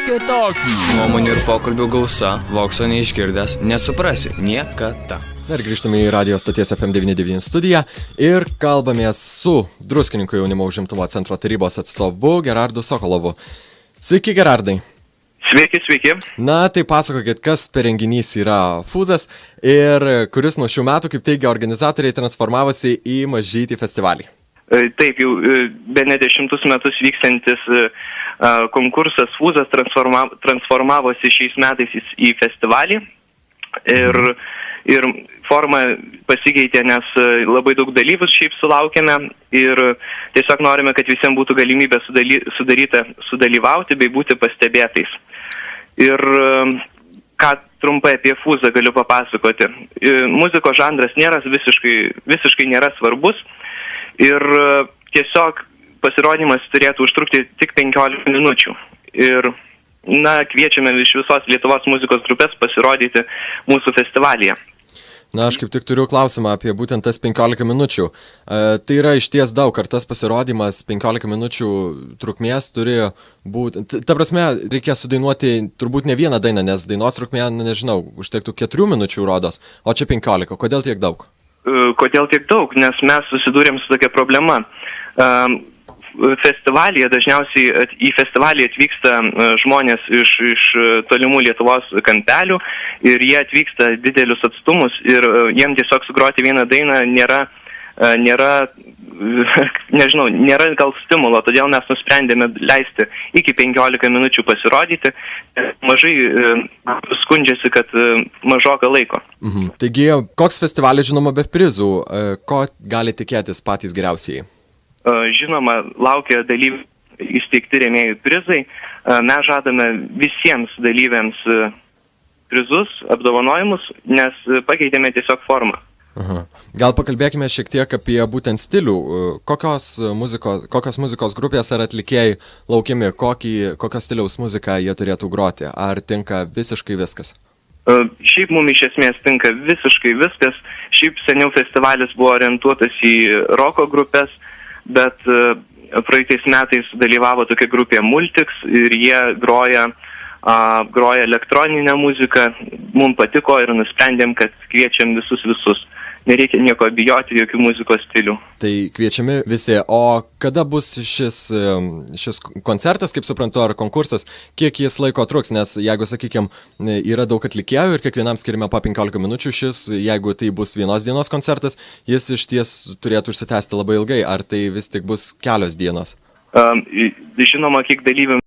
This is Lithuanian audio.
Kitokių Nuomonių ir pokalbių gausa, Vokso neišgirdęs, nesuprasi niekada. Dar grįžtame į radio stoties FM99 studiją ir kalbamės su Druskininkų jaunimo užimtumo centro tarybos atstovu Gerardu Sokolovu. Sveiki, Gerardai. Sveiki. Na, tai pasakokit, kas per renginys yra Fūzas ir kuris nuo šių metų, kaip teigia organizatoriai, transformavosi į mažytį festivalį. Taip, jau bene 10 metus vykstantis konkursas Fūzas transformavosi šiais metais į festivalį ir forma pasikeitė, nes labai daug dalyvių šiaip sulaukėme ir tiesiog norime, kad visiems būtų galimybė sudalyvauti bei būti pastebėtais. Ir ką trumpai apie Fūzą galiu papasakoti. Muzikos žanras nėra visiškai nėra svarbus ir tiesiog pasirodymas turėtų užtrukti tik 15 minučių. Ir kviečiame iš visos Lietuvos muzikos grupės pasirodyti mūsų festivalyje. Na, aš kaip tik turiu klausimą apie būtent tas 15 minučių. Tai yra išties daug, ar tas pasirodymas 15 minučių trukmės turi būti... Ta prasme, reikia sudainuoti turbūt ne vieną dainą, nes dainos trukmė, nežinau, užtektų 4 minučių rodos, o čia 15. Kodėl tiek daug? Kodėl tiek daug? Nes mes susidūrėm su tokia problema. Festivalyje dažniausiai į festivalį atvyksta žmonės iš tolimų Lietuvos kampelių ir jie atvyksta didelius atstumus ir jiem tiesiog sugroti vieną dainą nėra gal stimulo, todėl mes nusprendėme leisti iki 15 minučių pasirodyti. Mažai skundžiasi, kad mažoka laiko. Taigi, koks festivalis žinoma be prizų, ko gali tikėtis patys geriausieji? Žinoma, laukia dalyvių įsteigti rėmėjų prizai. Mes žadame visiems dalyviams prizus, apdovanojimus, nes pakeitėme tiesiog formą. Gal pakalbėkime šiek tiek apie būtent stilių. Kokios muzikos grupės ar atlikėjai laukiami, kokios stiliaus muziką jie turėtų groti? Ar tinka visiškai viskas? Šiaip mums iš esmės tinka visiškai viskas. Šiaip seniau festivalis buvo orientuotas į roko grupės, bet praeitais metais dalyvavo tokia grupė Multiks ir jie groja elektroninę muziką. Mums patiko ir nusprendėm, kad kviečiam visus. Nereikia nieko bijoti, jokių muzikos stilių. Tai kviečiami visi. O kada bus šis koncertas, kaip suprantu, ar konkursas, kiek jis laiko truks? Nes jeigu, sakykime, yra daug atlikėjų ir kiekvienam skirime po 15 minučių jeigu tai bus vienos dienos koncertas, jis iš ties turėtų užsitęsti labai ilgai. Ar tai vis tik bus kelios dienos? Žinoma, kiek dalyvių